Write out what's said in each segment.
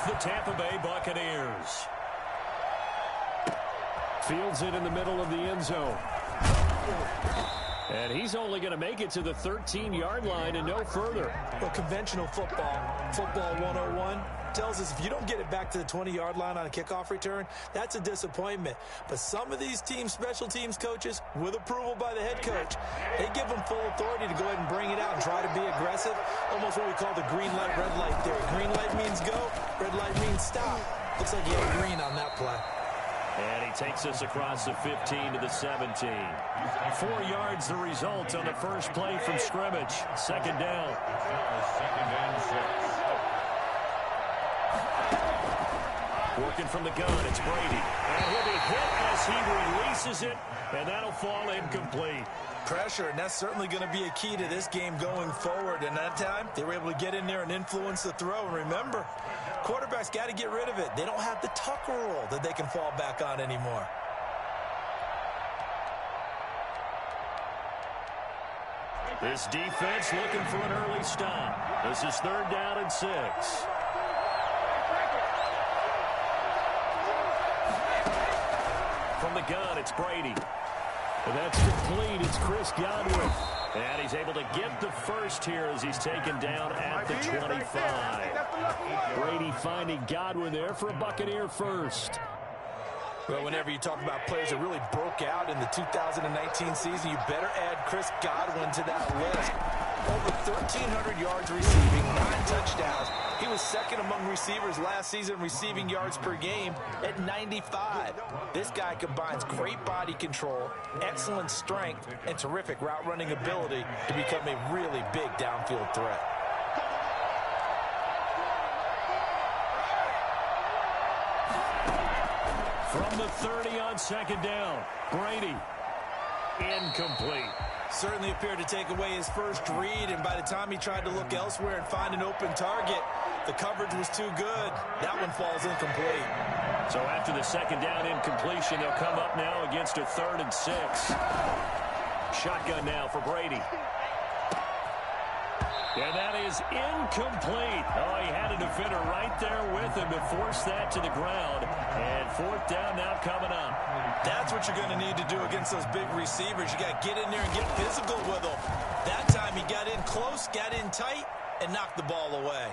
the Tampa Bay Buccaneers. Fields it in the middle of the end zone. And he's only going to make it to the 13-yard line and no further. Well, conventional football 101, tells us if you don't get it back to the 20-yard line on a kickoff return, that's a disappointment. But some of these teams, special teams coaches, with approval by the head coach, they give them full authority to go ahead and bring it out and try to be aggressive. Almost what we call the green light, red light theory. Green light means go, red light means stop. Looks like he had green on that play. And he takes us across the 15 to the 17. 4 yards the result on the first play from scrimmage. Second down. Second and 6. Working from the gun, it's Brady. And he'll be hit as he releases it, and that'll fall incomplete. Pressure, and that's certainly going to be a key to this game going forward. And that time, they were able to get in there and influence the throw. And remember, quarterbacks got to get rid of it. They don't have the Tucker rule that they can fall back on anymore. This defense looking for an early stop. This is 3rd down and 6. From the gun, it's Brady. And that's complete. It's Chris Godwin. And he's able to get the first here as he's taken down at the 25. Brady finding Godwin there for a Buccaneer first. Well, whenever you talk about players that really broke out in the 2019 season, you better add Chris Godwin to that list. Over 1,300 yards receiving, 9 touchdowns. He was second among receivers last season receiving yards per game at 95. This guy combines great body control, excellent strength, and terrific route running ability to become a really big downfield threat. From the 30 on second down, Brady. Incomplete. Certainly appeared to take away his first read, and by the time he tried to look elsewhere and find an open target, the coverage was too good. That one falls incomplete. So after the second down incompletion, they'll come up now against a 3rd and 6. Shotgun now for Brady. And that is incomplete. Oh, he had a defender right there with him to force that to the ground. And 4th down now coming up. That's what you're going to need to do against those big receivers. You got to get in there and get physical with them. That time he got in close, got in tight, and knocked the ball away.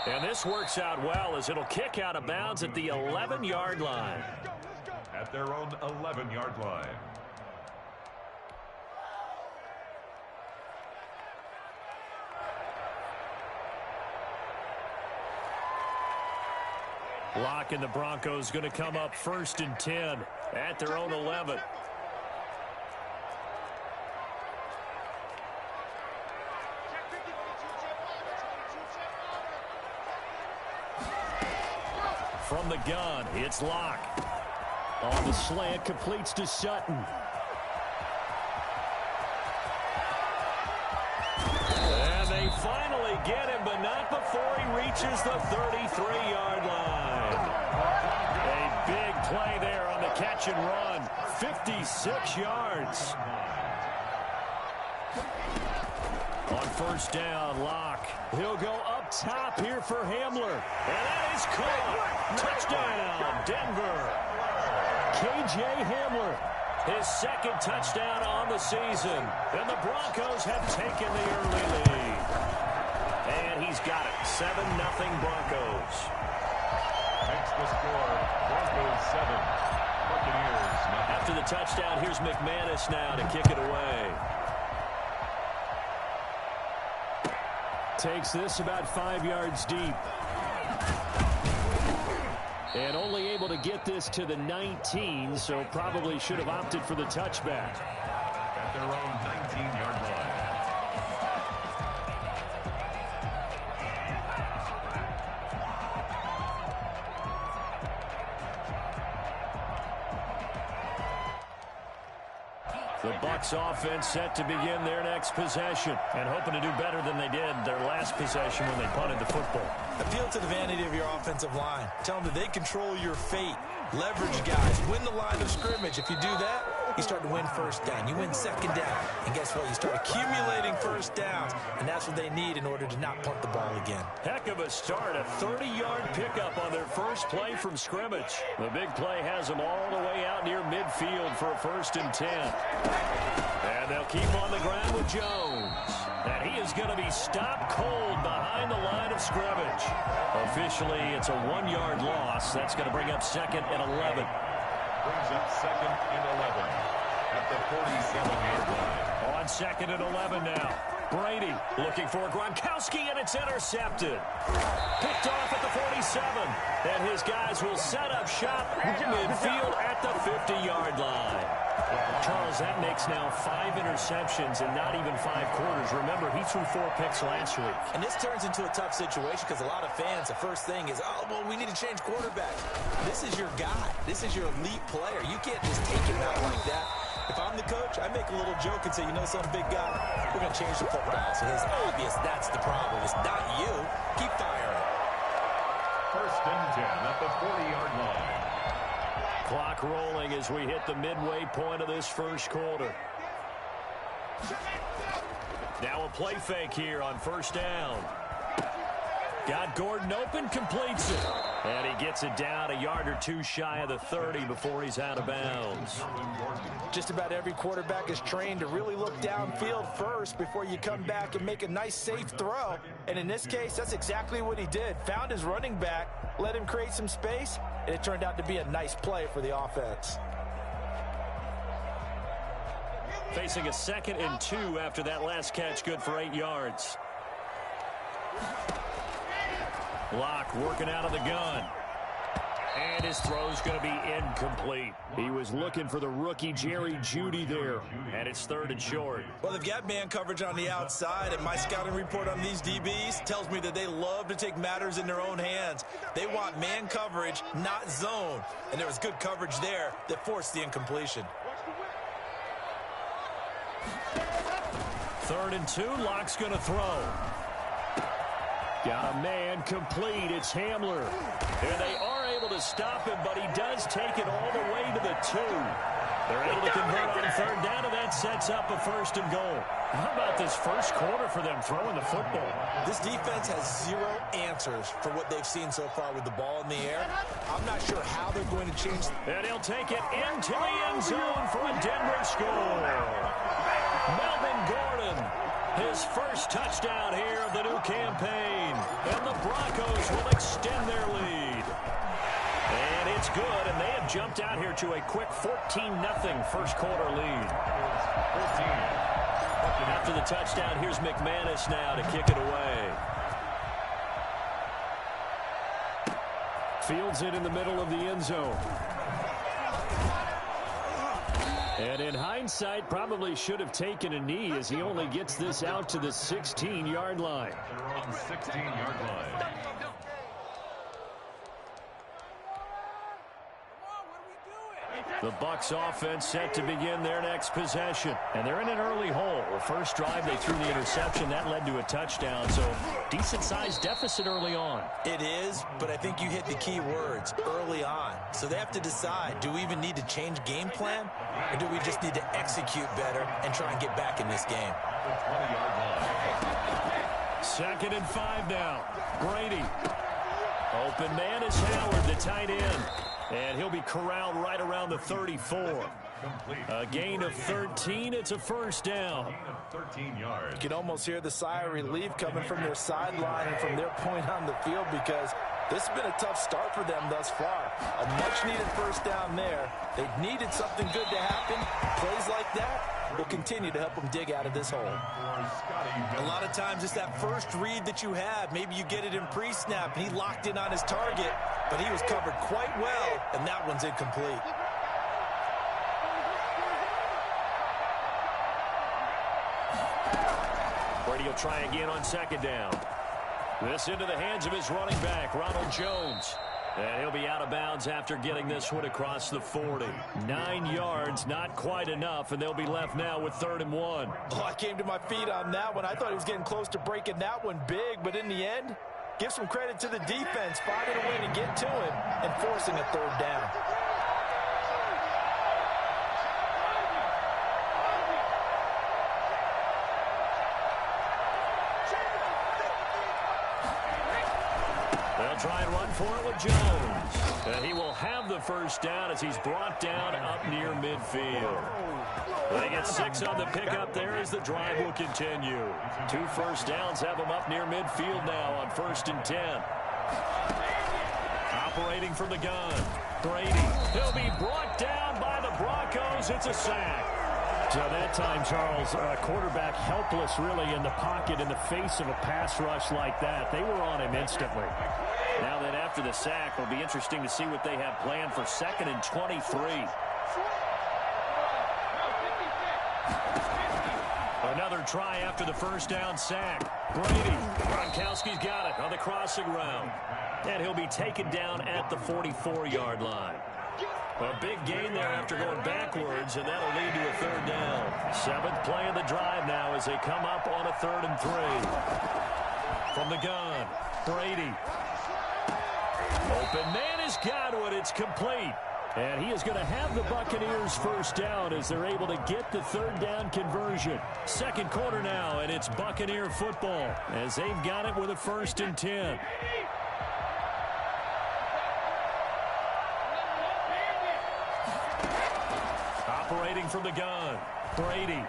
And this works out well as it'll kick out of bounds at the 11-yard line. At their own 11-yard line. Locke and the Broncos going to come up 1st and 10 at their own 11. From the gun, it's Locke. On the slant, completes to Sutton. And they finally get him, but not before he reaches the 33-yard line. A big play there on the catch and run. 56 yards. On 1st down, Locke. He'll go up top here for Hamler. And that is caught. Touchdown, Denver. K.J. Hamler, his 2nd touchdown on the season. And the Broncos have taken the early lead. And he's got it. 7-0 Broncos. Makes the score. Broncos 7. Buccaneers 9. After the touchdown, here's McManus now to kick it away. Takes this about 5 yards deep. And only able to get this to the 19, so probably should have opted for the touchback. At their own 19-yard line. The Bucs offense set to begin their next possession and hoping to do better than they did their last possession when they punted the football. Appeal to the vanity of your offensive line. Tell them that they control your fate. Leverage guys. Win the line of scrimmage. If you do that, you start to win first down. You win second down. And guess what? You start accumulating first downs. And that's what they need in order to not punt the ball again. Heck of a start. A 30-yard pickup on their first play from scrimmage. The big play has them all the way out near midfield for a 1st and 10. And they'll keep on the ground with Jones. And he is going to be stopped cold behind the line of scrimmage. Officially, it's a 1-yard loss. That's going to bring up 2nd and 11. Brings up 2nd and 11 at the 47-yard line. On 2nd and 11 now. Brady looking for Gronkowski, and it's intercepted. Picked off at the 47. And his guys will set up shop at midfield at the 50-yard line. Charles, that makes now 5 interceptions in not even 5 quarters. Remember, he threw 4 picks last week. And this turns into a tough situation because a lot of fans, the first thing is, oh, well, we need to change quarterbacks. This is your guy. This is your elite player. You can't just take him out like that. If I'm the coach, I make a little joke and say, you know some big guy, we're going to change the football. So it's obvious that's the problem. It's not you. Keep firing. 1st and 10 at the 40-yard line. Clock rolling as we hit the midway point of this first quarter. Now a play fake here on 1st down. Got Gordon open, completes it. And he gets it down a yard or 2 shy of the 30 before he's out of bounds. Just about every quarterback is trained to really look downfield first before you come back and make a nice, safe throw. And in this case, that's exactly what he did. Found his running back, let him create some space, and it turned out to be a nice play for the offense. Facing a 2nd and 2 after that last catch, good for 8 yards. Locke working out of the gun. And his throw's going to be incomplete. He was looking for the rookie Jerry Jeudy there. And it's 3rd and short. Well, they've got man coverage on the outside, and my scouting report on these DBs tells me that they love to take matters in their own hands. They want man coverage, not zone. And there was good coverage there that forced the incompletion. 3rd and 2, Locke's going to throw. Got a man complete. It's Hamler. And they are able to stop him, but he does take it all the way to the 2. They're able to convert on 3rd down, and that sets up a 1st and goal. How about this first quarter for them throwing the football? This defense has 0 answers for what they've seen so far with the ball in the air. I'm not sure how they're going to change. And he'll take it into the end zone for a Denver score. Melvin Gordon, his first touchdown here of the new campaign. And the Broncos will extend their lead. And it's good, and they have jumped out here to a quick 14-0 first quarter lead. 14. After the touchdown, here's McManus now to kick it away. Fields it in the middle of the end zone. And in hindsight, probably should have taken a knee as he only gets this out to the 16-yard line. They're on the 16-yard line. The Bucs offense set to begin their next possession. And they're in an early hole. First drive, they threw the interception. That led to a touchdown. So decent-sized deficit early on. It is, but I think you hit the key words, early on. So they have to decide, do we even need to change game plan? Or do we just need to execute better and try and get back in this game? The 20-yard line. 2nd and 5 now. Brady. Open man is Howard, the tight end. And he'll be corralled right around the 34. A gain of 13. It's a 1st down. 13 yards. You can almost hear the sigh of relief coming from their sideline and from their point on the field because this has been a tough start for them thus far. A much-needed 1st down there. They needed something good to happen. Plays like that will continue to help them dig out of this hole. A lot of times it's that first read that you have. Maybe you get it in pre-snap. He locked in on his target, but he was covered quite well, and that one's incomplete. Brady will try again on 2nd down. This into the hands of his running back, Ronald Jones. And he'll be out of bounds after getting this one across the 40. 9 yards, not quite enough, and they'll be left now with 3rd and 1. Oh, I came to my feet on that one. I thought he was getting close to breaking that one big, but in the end, give some credit to the defense, finding a way to get to him and forcing a 3rd down. They'll try and run for it with Jones. And he will have the first down as he's brought down up near midfield. They get 6 on the pickup there as the drive will continue. 2 first downs have them up near midfield now on 1st and 10. Operating from the gun, Brady. He'll be brought down by the Broncos. It's a sack. So that time, Charles, quarterback helpless really in the pocket in the face of a pass rush like that. They were on him instantly. Now then, after the sack, it'll be interesting to see what they have planned for 2nd and 23. Another try after the first down sack. Brady. Gronkowski's got it on the crossing route. And he'll be taken down at the 44-yard line. A big gain there after going backwards, and that'll lead to a 3rd down. 7th play of the drive now as they come up on a 3rd and 3. From the gun, Brady. Open man is Godwin. It's complete. And he is going to have the Buccaneers first down as they're able to get the 3rd down conversion. 2nd quarter now, and it's Buccaneer football as they've got it with a 1st and 10. Operating from the gun, Brady.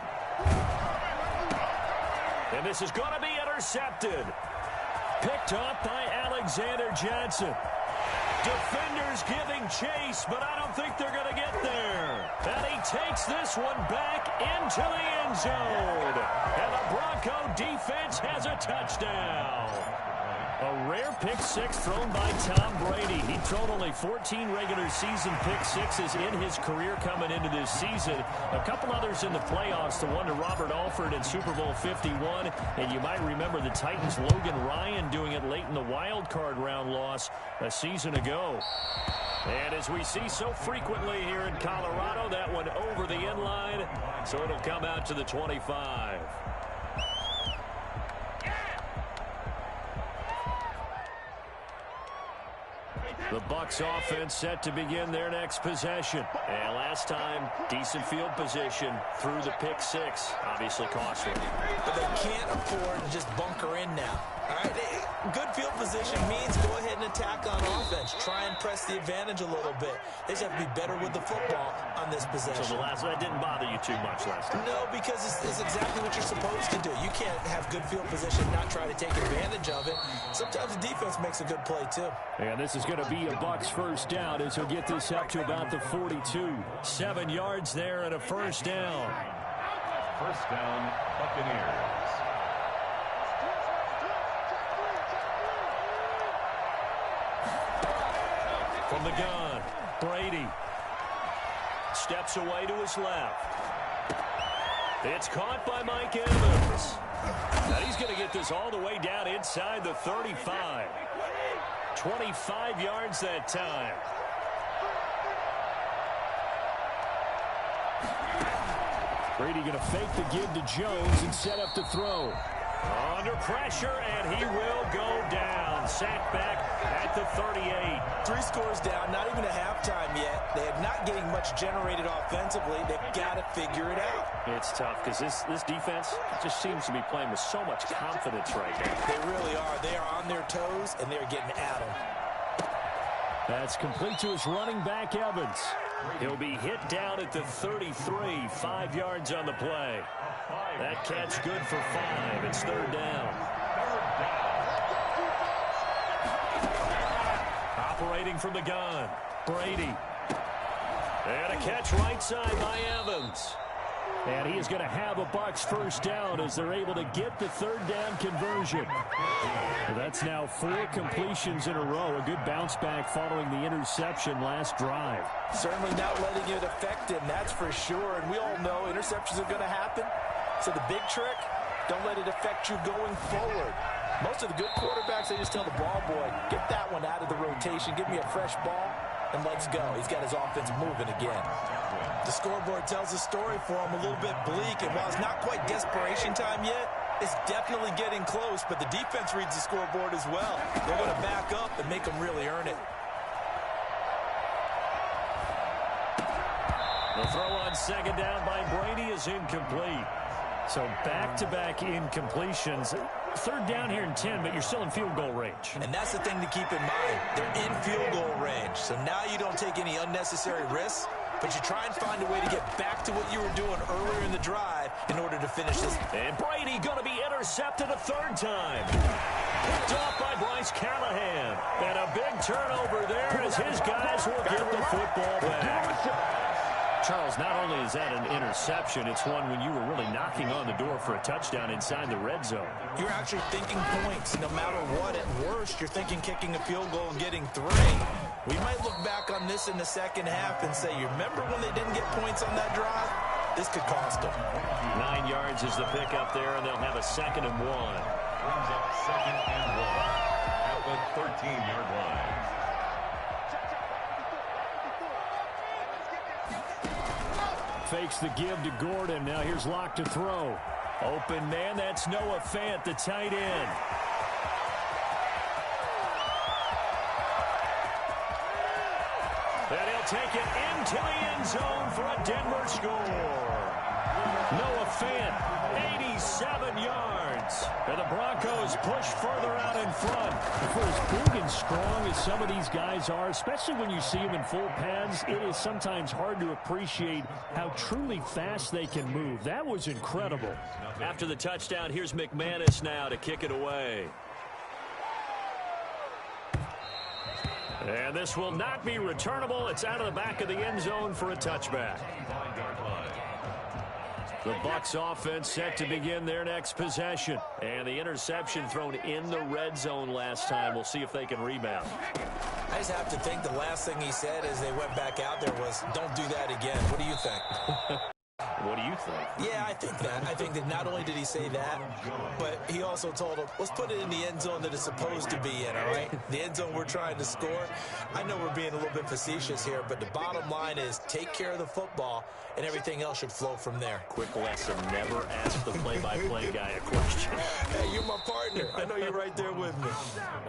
And this is going to be intercepted. Picked up by Alexander Johnson. Defenders giving chase, but I don't think they're going to get there. And he takes this one back into the end zone. And the Bronco defense has a touchdown. A rare pick six thrown by Tom Brady. He'd thrown only 14 regular season pick sixes in his career coming into this season. A couple others in the playoffs, the one to Robert Alford in Super Bowl 51. And you might remember the Titans' Logan Ryan doing it late in the wild card round loss a season ago. And as we see so frequently here in Colorado, that one over the end line, so it'll come out to the 25. The Bucs offense set to begin their next possession. And last time, decent field position through the pick six. Obviously costly. But they can't afford to just bunker in now. All right, good field position means go ahead and attack on offense. Try and press the advantage a little bit. They just have to be better with the football on this possession. So the last that didn't bother you too much last time? No, because it's exactly what you're supposed to do. You can't have good field position, not try to take advantage of it. Sometimes the defense makes a good play, too. And this is going to be a Bucs first down as he'll get this up to about the 42. 7 yards there and a first down. First down, Buccaneers. From the gun, Brady steps away to his left. It's caught by Mike Evans. Now he's going to get this all the way down inside the 35. 25 yards that time. Brady going to fake the give to Jones and set up to throw. Under pressure, and he will go down. Sacked back at the 38. 3 scores down, not even a halftime yet. They are not getting much generated offensively. They've got to figure it out. It's tough because this defense just seems to be playing with so much confidence right now. They really are. They are on their toes, and they're getting at them. That's complete to his running back, Evans. He'll be hit down at the 33, 5 yards on the play. That catch good for 5. It's 3rd down. Operating from the gun, Brady. And a catch right side by Evans. And he is going to have a Bucs first down as they're able to get the 3rd down conversion. That's now 4 completions in a row. A good bounce back following the interception last drive. Certainly not letting it affect him, that's for sure. And we all know interceptions are going to happen. So the big trick, don't let it affect you going forward. Most of the good quarterbacks, they just tell the ball boy, get that one out of the rotation, give me a fresh ball, and let's go. He's got his offense moving again. The scoreboard tells a story for him, a little bit bleak, and while it's not quite desperation time yet, it's definitely getting close, but the defense reads the scoreboard as well. They're going to back up and make them really earn it. The throw on 2nd down by Brady is incomplete. So back-to-back incompletions. Third down here in 10, but you're still in field goal range. And that's the thing to keep in mind. They're in field goal range. So now you don't take any unnecessary risks, but you try and find a way to get back to what you were doing earlier in the drive in order to finish this. And Brady going to be intercepted a third time. Picked off by Bryce Callahan. And a big turnover there as his guys will get the football back. Charles, not only is that an interception, it's one when you were really knocking on the door for a touchdown inside the red zone. You're actually thinking points. No matter what, at worst, you're thinking kicking a field goal and getting 3. We might look back on this in the second half and say, you remember when they didn't get points on that drive? This could cost them. 9 yards is the pickup there, and they'll have a 2nd and 1. Brings up 2nd and 1 at the 13-yard line. Fakes the give to Gordon. Now here's Locke to throw. Open man, that's Noah Fant, the tight end. And he'll take it into the end zone for a Denver score. Noah Fant, 87 yards. And the Broncos push further out in front. For as big and strong as some of these guys are, especially when you see them in full pads, it is sometimes hard to appreciate how truly fast they can move. That was incredible. After the touchdown, here's McManus now to kick it away. And this will not be returnable. It's out of the back of the end zone for a touchback. The Bucs offense set to begin their next possession. And the interception thrown in the red zone last time. We'll see if they can rebound. I just have to think the last thing he said as they went back out there was, don't do that again. What do you think? What do you think? Yeah, I think that. I think that not only did he say that, but he also told him, let's put it in the end zone that it's supposed to be in, all right? The end zone we're trying to score. I know we're being a little bit facetious here, but the bottom line is take care of the football, and everything else should flow from there. Quick lesson, never ask the play-by-play guy a question. Hey, you're my partner. I know you're right there with me.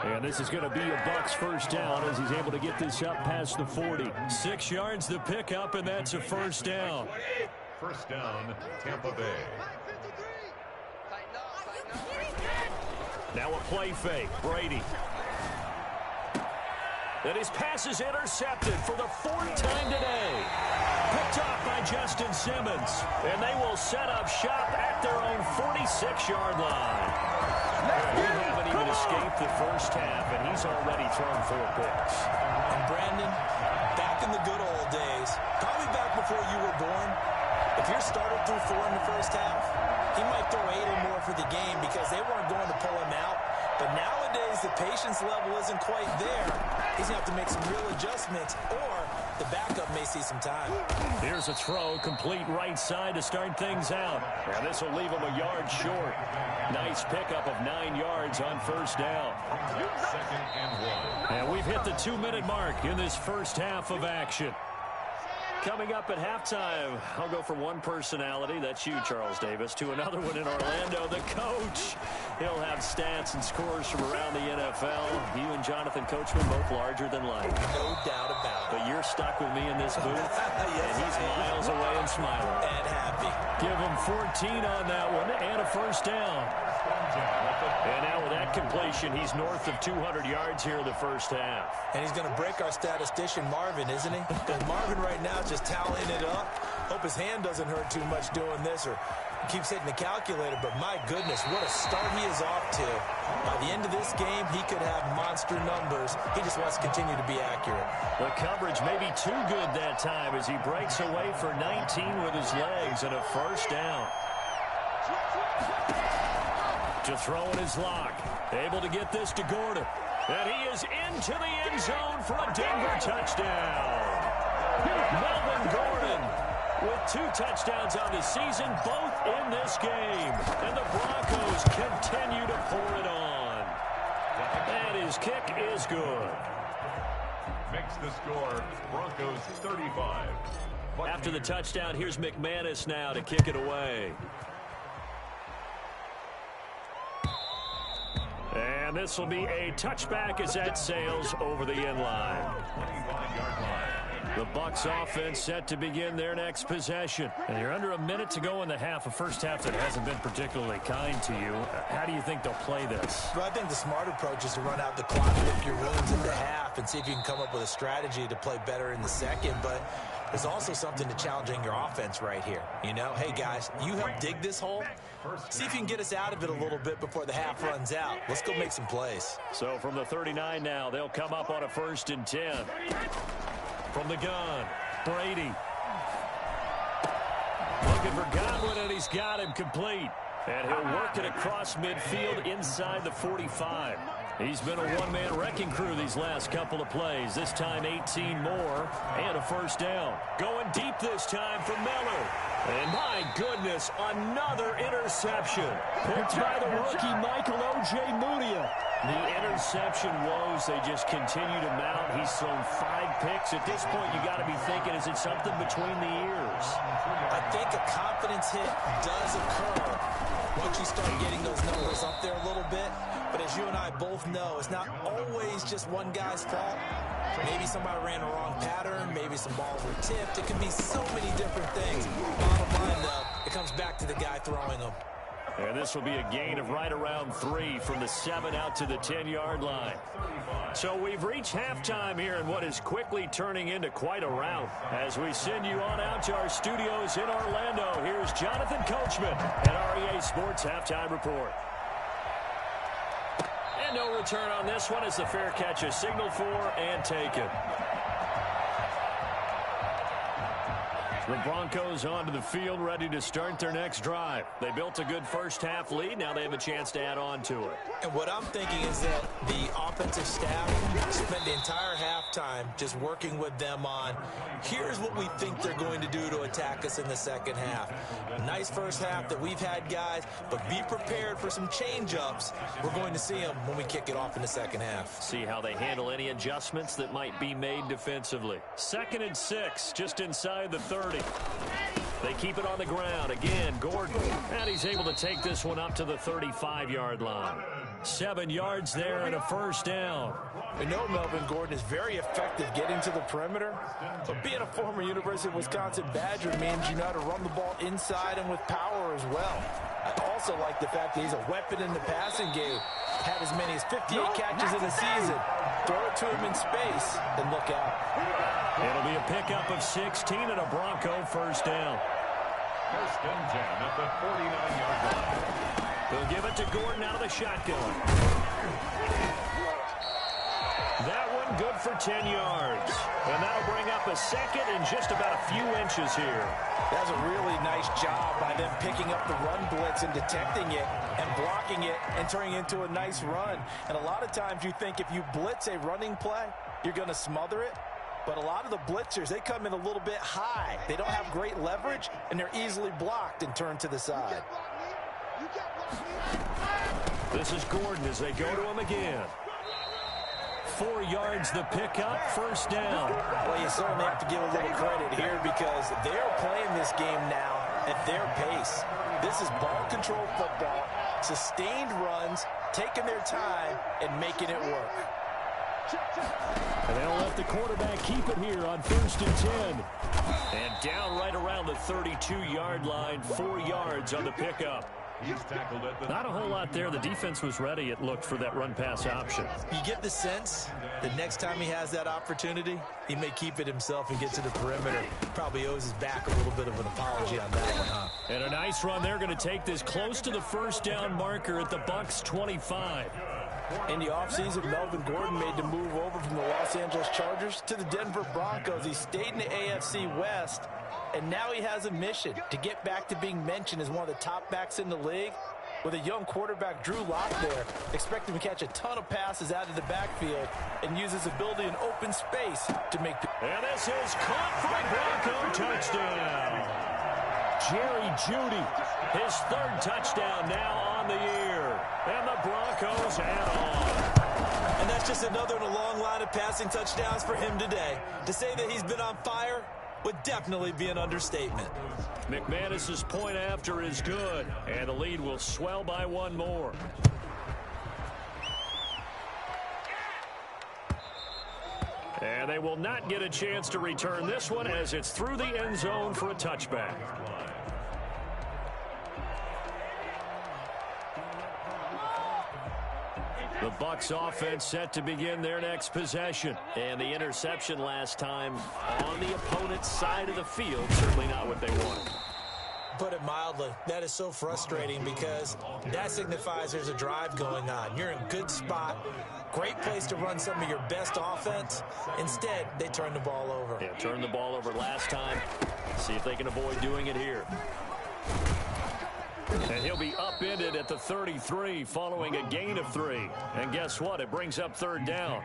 And this is going to be a Bucs first down as he's able to get this up past the 40. 6 yards the pickup, and that's a first down. First down, Tampa Bay. Now a play fake. Brady. And his pass is intercepted for the 4th time today. Picked off by Justin Simmons. And they will set up shop at their own 46-yard line. We haven't even escaped the first half, and he's already thrown 4 picks. And Brandon, back in the good old days, probably back before you were born, if your starter threw 4 in the first half, he might throw 8 or more for the game because they weren't going to pull him out. But nowadays, the patience level isn't quite there. He's going to have to make some real adjustments, or the backup may see some time. Here's a throw, complete right side to start things out. And this will leave him a yard short. Nice pickup of 9 yards on first down. 2nd and 1. And we've hit the 2-minute mark in this first half of action. Coming up at halftime, I'll go from one personality, that's you, Charles Davis, to another one in Orlando, the coach. He'll have stats and scores from around the NFL. You and Jonathan Coachman both larger than life. No doubt about it. But you're stuck with me in this booth, Yes, and he's miles away and smiling. And happy. Give him 14 on that one and a first down. And now with that completion, he's north of 200 yards here in the first half. And he's going to break our statistician, Marvin, isn't he? Because Marvin right now is just tallying it up. Hope his hand doesn't hurt too much doing this or keeps hitting the calculator. But my goodness, what a start he is off to. By the end of this game, he could have monster numbers. He just wants to continue to be accurate. The coverage may be too good that time as he breaks away for 19 with his legs and a first down. To throw in his Locke. Able to get this to Gordon. And he is into the end zone for a Denver touchdown. Melvin Gordon with 2 touchdowns on the season, both in this game. And the Broncos continue to pour it on. And his kick is good. Makes the score Broncos 35. After the touchdown, here's McManus now to kick it away. And this will be a touchback as that sails over the end line. 25-yard line. The Bucs offense set to begin their next possession. And you're under a minute to go in the half, a first half that hasn't been particularly kind to you. How do you think they'll play this? Well, I think the smart approach is to run out the clock, lick your wounds in the half, and see if you can come up with a strategy to play better in the second. But there's also something to challenging your offense right here. You know, hey, guys, you help dig this hole. See if you can get us out of it a little bit before the half runs out. Let's go make some plays. So from the 39 now, they'll come up on a 1st and 10. From the gun, Brady. Looking for Godwin, and he's got him complete. And he'll work it across midfield inside the 45. He's been a one-man wrecking crew these last couple of plays. This time 18 more and a first down. Going deep this time for Miller. And my goodness, another interception. Picked by the rookie Michael O.J. Mudia. The interception woes, they just continue to mount. He's thrown 5 picks. At this point, you got to be thinking, is it something between the ears? I think a confidence hit does occur once you start getting those numbers up there a little bit. But as you and I both know, it's not always just one guy's fault. Maybe somebody ran a wrong pattern. Maybe some balls were tipped. It could be so many different things. Bottom line, though, it comes back to the guy throwing them. And this will be a gain of right around 3 from the 7 out to the 10-yard line. So we've reached halftime here in what is quickly turning into quite a rout. As we send you on out to our studios in Orlando, here's Jonathan Coachman at REA Sports Halftime Report. And no return on this one as the fair catch is signaled for and taken. The Broncos onto the field, ready to start their next drive. They built a good first-half lead. Now they have a chance to add on to it. And what I'm thinking is that the offensive staff spent the entire halftime just working with them on, here's what we think they're going to do to attack us in the second half. Nice first half that we've had, guys, but be prepared for some change-ups. We're going to see them when we kick it off in the second half. See how they handle any adjustments that might be made defensively. 2nd and 6, just inside the 30. They keep it on the ground. Again, Gordon. And he's able to take this one up to the 35-yard line. 7 yards there and a first down. We know Melvin Gordon is very effective getting to the perimeter, but being a former University of Wisconsin Badger means you know how to run the ball inside and with power as well. I also like the fact that he's a weapon in the passing game. Had as many as 58 catches in the season. Throw it to him in space and look out. It'll be a pickup of 16 and a Bronco first down. 1st and 10 at the 49-yard line. They'll give it to Gordon out of the shotgun. That one good for 10 yards. And that'll bring up a second in just about a few inches here. That's a really nice job by them picking up the run blitz and detecting it and blocking it and turning it into a nice run. And a lot of times you think if you blitz a running play, you're going to smother it. But a lot of the blitzers, they come in a little bit high. They don't have great leverage, and they're easily blocked and turned to the side. This is Gordon as they go to him again. 4 yards the pickup, first down. Well, you certainly have to give a little credit here because they're playing this game now at their pace. This is ball control football, sustained runs, taking their time, and making it work. And they'll let the quarterback keep it here on 1st and 10. And down right around the 32-yard line, 4 yards on the pickup. He's tackled at the... Not a whole lot there. The defense was ready, it looked, for that run-pass option. You get the sense that next time he has that opportunity, he may keep it himself and get to the perimeter. Probably owes his back a little bit of an apology on that one, huh? And a nice run. They're going to take this close to the first down marker at the Bucs 25. In the offseason, Melvin Gordon made the move over from the Los Angeles Chargers to the Denver Broncos. He stayed in the AFC West, and now he has a mission to get back to being mentioned as one of the top backs in the league. With a young quarterback, Drew Lock there, expect him to catch a ton of passes out of the backfield and use his ability in open space to make... And this is caught for a Bronco touchdown. Jerry Jeudy, his 3rd touchdown now on the year. And the Broncos add on. And that's just another in a long line of passing touchdowns for him today. To say that he's been on fire would definitely be an understatement. McManus's point after is good, and the lead will swell by 1 more. And they will not get a chance to return this one as it's through the end zone for a touchback. The Bucs offense set to begin their next possession. And the interception last time on the opponent's side of the field, certainly not what they wanted. Put it mildly, that is so frustrating because that signifies there's a drive going on. You're in a good spot, great place to run some of your best offense. Instead, they turn the ball over. Yeah, turned the ball over last time. See if they can avoid doing it here. And he'll be upended at the 33 following a gain of 3. And guess what? It brings up third down.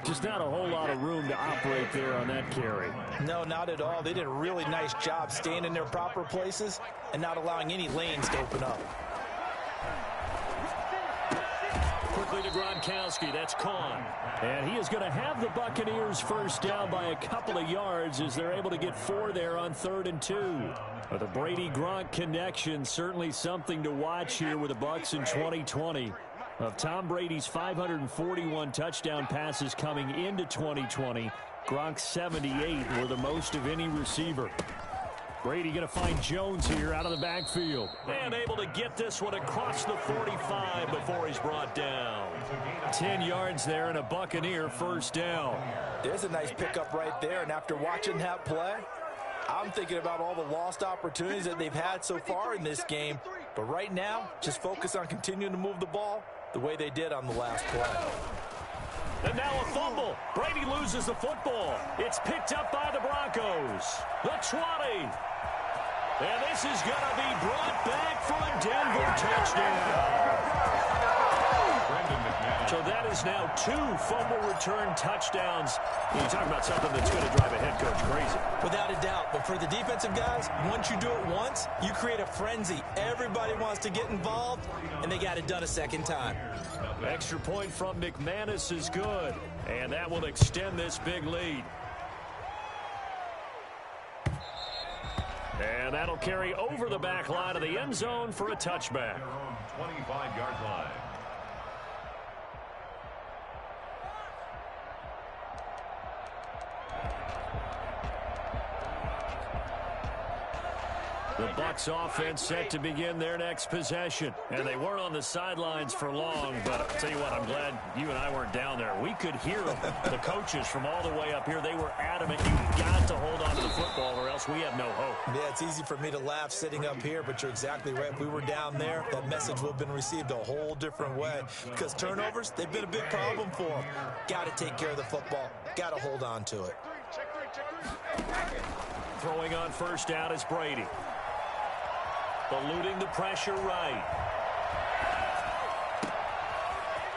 Just not a whole lot of room to operate there on that carry. No, not at all. They did a really nice job staying in their proper places and not allowing any lanes to open up. Quickly to Gronkowski. That's Kahn. And he is going to have the Buccaneers first down by a couple of yards as they're able to get 4 there on 3rd and 2. The Brady-Gronk connection, certainly something to watch here with the Bucs in 2020. Of Tom Brady's 541 touchdown passes coming into 2020, Gronk's 78 were the most of any receiver. Brady going to find Jones here out of the backfield. And able to get this one across the 45 before he's brought down. 10 yards there and a Buccaneer first down. There's a nice pickup right there, and after watching that play, I'm thinking about all the lost opportunities that they've had so far in this game. But right now, just focus on continuing to move the ball the way they did on the last play. And now a fumble. Brady loses the football. It's picked up by the Broncos. The 20. And this is going to be brought back for a Denver touchdown. So that is now 2 fumble return touchdowns. You talk about something that's going to drive a head coach crazy. Without a doubt. But for the defensive guys, once you do it once, you create a frenzy. Everybody wants to get involved, and they got it done a second time. Extra point from McManus is good. And that will extend this big lead. And that'll carry over the back line of the end zone for a touchback. 25-yard line. The Bucs offense set to begin their next possession. And they weren't on the sidelines for long, but I'll tell you what, I'm glad you and I weren't down there. We could hear them. The coaches from all the way up here, they were adamant. You've got to hold on to the football or else we have no hope. Yeah, it's easy for me to laugh sitting up here, but you're exactly right. If we were down there, that message would have been received a whole different way. Because turnovers, they've been a big problem for them. Got to take care of the football. Got to hold on to it. Throwing on first down is Brady. Eluding the pressure right.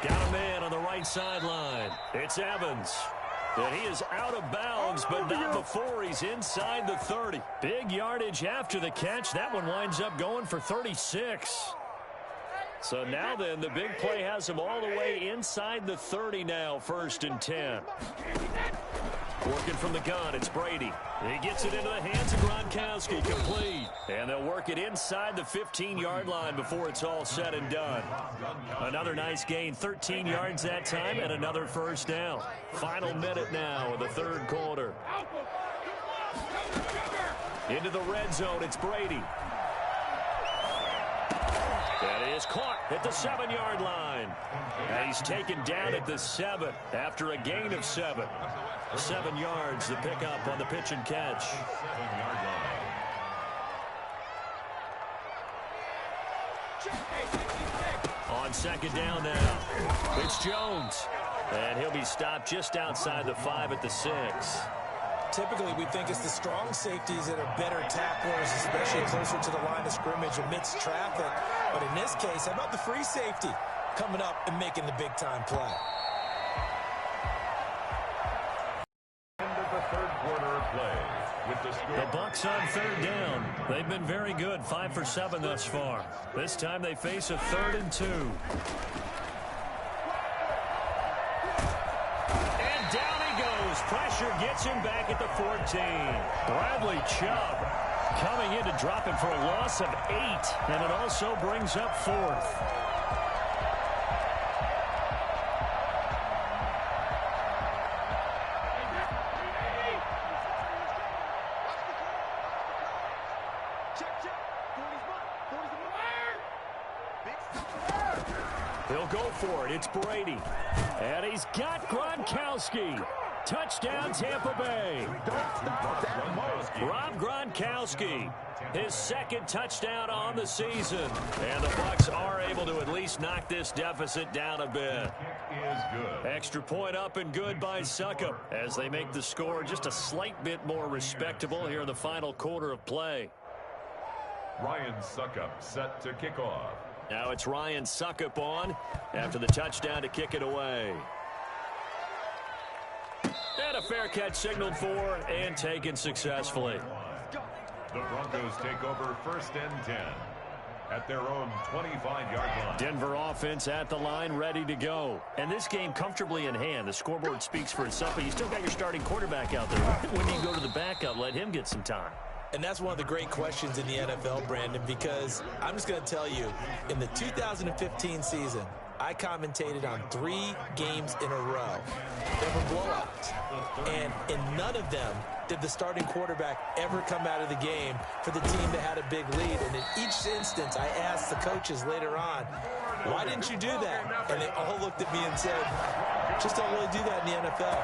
Got a man on the right sideline. It's Evans. And he is out of bounds, but not before he's inside the 30. Big yardage after the catch. That one winds up going for 36. So now then, the big play has him all the way inside the 30 now, 1st and 10. Working from the gun, it's Brady. He gets it into the hands of Gronkowski, complete. And they'll work it inside the 15-yard line before it's all said and done. Another nice gain, 13 yards that time, and another first down. Final minute now of the 3rd quarter. Into the red zone, it's Brady. That is caught at the 7-yard line. And he's taken down at the 7 after a gain of 7. 7 yards, the pickup on the pitch and catch. 7-yard line. On 2nd down now, it's Jones. And he'll be stopped just outside the 5 at the 6. Typically, we think it's the strong safeties that are better tacklers, especially closer to the line of scrimmage amidst traffic. But in this case, how about the free safety coming up and making the big-time play? End of the 3rd quarter of play. With the Bucs on 3rd down. They've been very good, 5 for 7 thus far. This time they face a 3rd and 2. And down he goes. Pressure gets him back at the 14. Bradley Chubb coming in to drop him for a loss of 8. And it also brings up 4th. He'll go for it. It's Brady. And he's got Gronkowski. Touchdown, Tampa Bay. Rob Gronkowski, his second touchdown on the season. And the Bucs are able to at least knock this deficit down a bit. Extra point up and good by Succop as they make the score just a slight bit more respectable here in the final quarter of play. Ryan Succop set to kick off. Now it's Ryan Succop on after the touchdown to kick it away. And a fair catch signaled for and taken successfully. The Broncos take over 1st and 10 at their own 25-yard line. Denver offense at the line, ready to go. And this game comfortably in hand. The scoreboard speaks for itself, but you still got your starting quarterback out there. When do you go to the backup? Let him get some time. And that's one of the great questions in the NFL, Brandon, because I'm just going to tell you, in the 2015 season, I commentated on 3 games in a row. They were blowouts. And in none of them did the starting quarterback ever come out of the game for the team that had a big lead. And in each instance, I asked the coaches later on, why didn't you do that? And they all looked at me and said, just don't really do that in the NFL.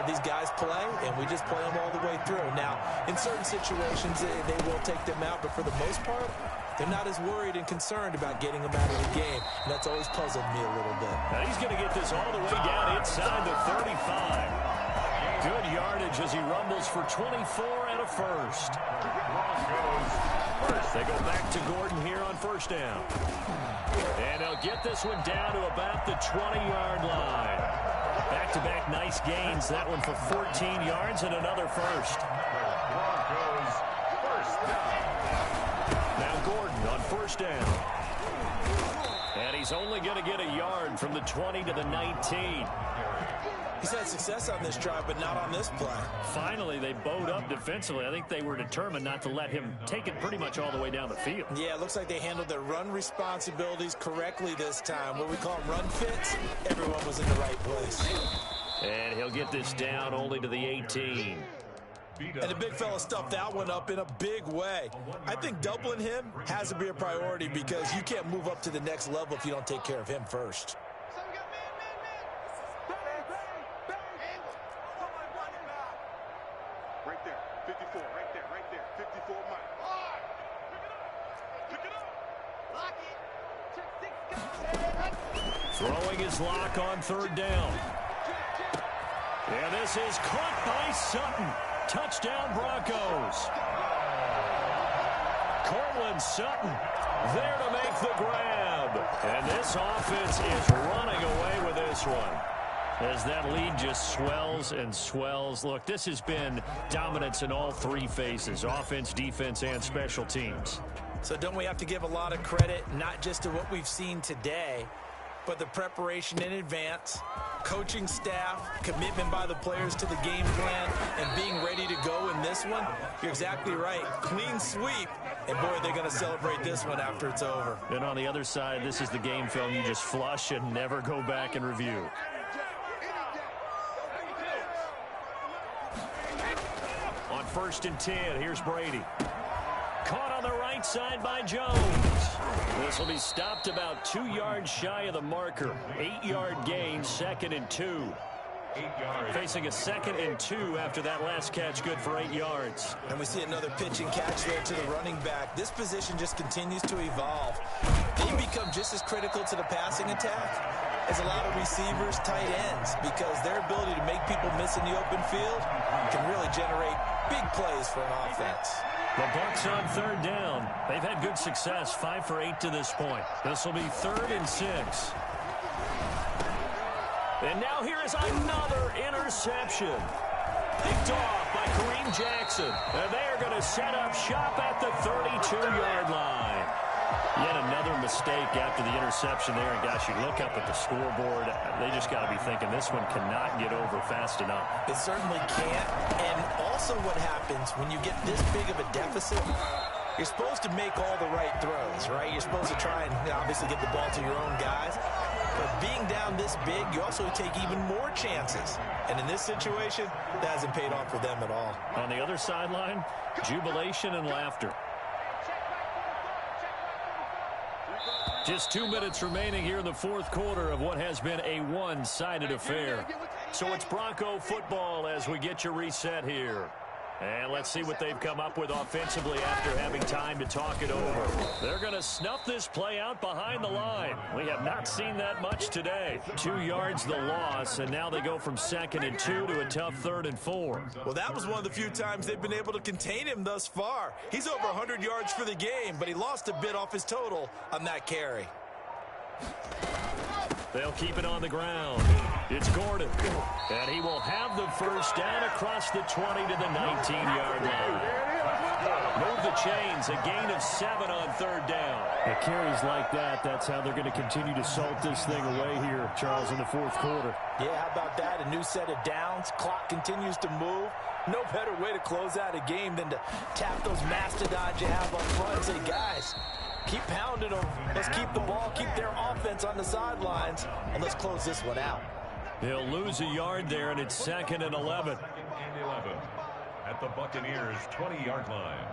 These guys play, and we just play them all the way through. Now, in certain situations, they will take them out, but for the most part, they're not as worried and concerned about getting them out of the game. And that's always puzzled me a little bit. Now he's going to get this all the way down inside the 35. Good yardage as he rumbles for 24 and a first. They go back to Gordon here on first down. And they'll get this one down to about the 20-yard line. Back-to-back nice gains. That one for 14 yards and another first. Broncos first down. Now Gordon on first down. And he's only going to get a yard from the 20 to the 19. He's had success on this drive, but not on this play. Finally, they bowed up defensively. I think they were determined not to let him take it pretty much all the way down the field. Yeah, it looks like they handled their run responsibilities correctly this time. What we call them run fits, everyone was in the right place. And he'll get this down only to the 18. And the big fella stuffed that one up in a big way. I think doubling him has to be a priority because you can't move up to the next level if you don't take care of him first. Right there, 54, right there, 54 Mike. Pick it up. Lock it. Throwing his lock on third down. And this is caught by Sutton. Touchdown Broncos. Cortland Sutton there to make the grab. And this offense is running away with this one. As that lead just swells and swells. Look, this has been dominance in all 3 phases. Offense, defense, and special teams. So don't we have to give a lot of credit, not just to what we've seen today, but the preparation in advance, coaching staff, commitment by the players to the game plan, and being ready to go in this one? You're exactly right. Clean sweep. And, boy, they're going to celebrate this one after it's over. And on the other side, this is the game film you just flush and never go back and review. On 1st and 10, here's Brady. Caught on the right side by Jones. This will be stopped about 2 yards shy of the marker. 8-yard gain, 2nd and 2. 8 yards. Facing a 2nd and 2 after that last catch, good for 8 yards. And we see another pitch and catch there to the running back. This position just continues to evolve. They become just as critical to the passing attack as a lot of receivers, tight ends, because their ability to make people miss in the open field can really generate big plays for an offense. The Bucs on third down. They've had good success, 5 for 8 to this point. This will be 3rd and 6. And now here is another interception. Picked off by Kareem Jackson. And they are going to set up shop at the 32-yard line. Yet another mistake after the interception there. And, gosh, you look up at the scoreboard. They just got to be thinking this one cannot get over fast enough. It certainly can't. And also what happens when you get this big of a deficit, you're supposed to make all the right throws, right? You're supposed to try and obviously get the ball to your own guys. But being down this big, you also take even more chances. And in this situation, that hasn't paid off for them at all. On the other sideline, jubilation and laughter. Just 2 minutes remaining here in the fourth quarter of what has been a one-sided affair. So it's Bronco football as we get you reset here. And let's see what they've come up with offensively after having time to talk it over. They're going to snuff this play out behind the line. We have not seen that much today. 2 yards the loss, and now they go from 2nd and 2 to a tough 3rd and 4. Well, that was one of the few times they've been able to contain him thus far. He's over 100 yards for the game, but he lost a bit off his total on that carry. They'll keep it on the ground. It's Gordon. And he will have the first down across the 20 to the 19-yard line. Move the chains. A gain of 7 on 3rd down. At carries like that, that's how they're going to continue to salt this thing away here, Charles, in the fourth quarter. Yeah, how about that? A new set of downs. Clock continues to move. No better way to close out a game than to tap those mastodons you have up front and say, guys, keep pounding them. Let's keep the ball, keep their offense on the sidelines, and let's close this one out. He'll lose a yard there, and it's 2nd and 11. 2nd and 11 at the Buccaneers' 20-yard line.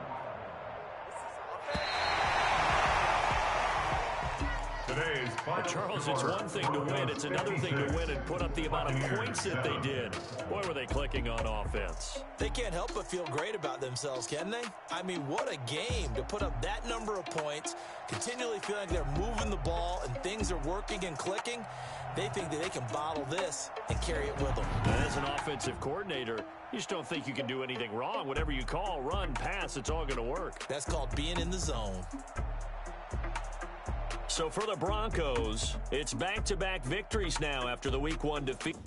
Today's final Charles, it's one thing to win. It's another thing to win and put up the amount of points that they did. Boy, were they clicking on offense. They can't help but feel great about themselves, can they? I mean, what a game to put up that number of points, continually feeling like they're moving the ball and things are working and clicking. They think that they can bottle this and carry it with them. As an offensive coordinator, you just don't think you can do anything wrong. Whatever you call, run, pass, it's all going to work. That's called being in the zone. So for the Broncos, it's back-to-back victories now after the Week 1 defeat.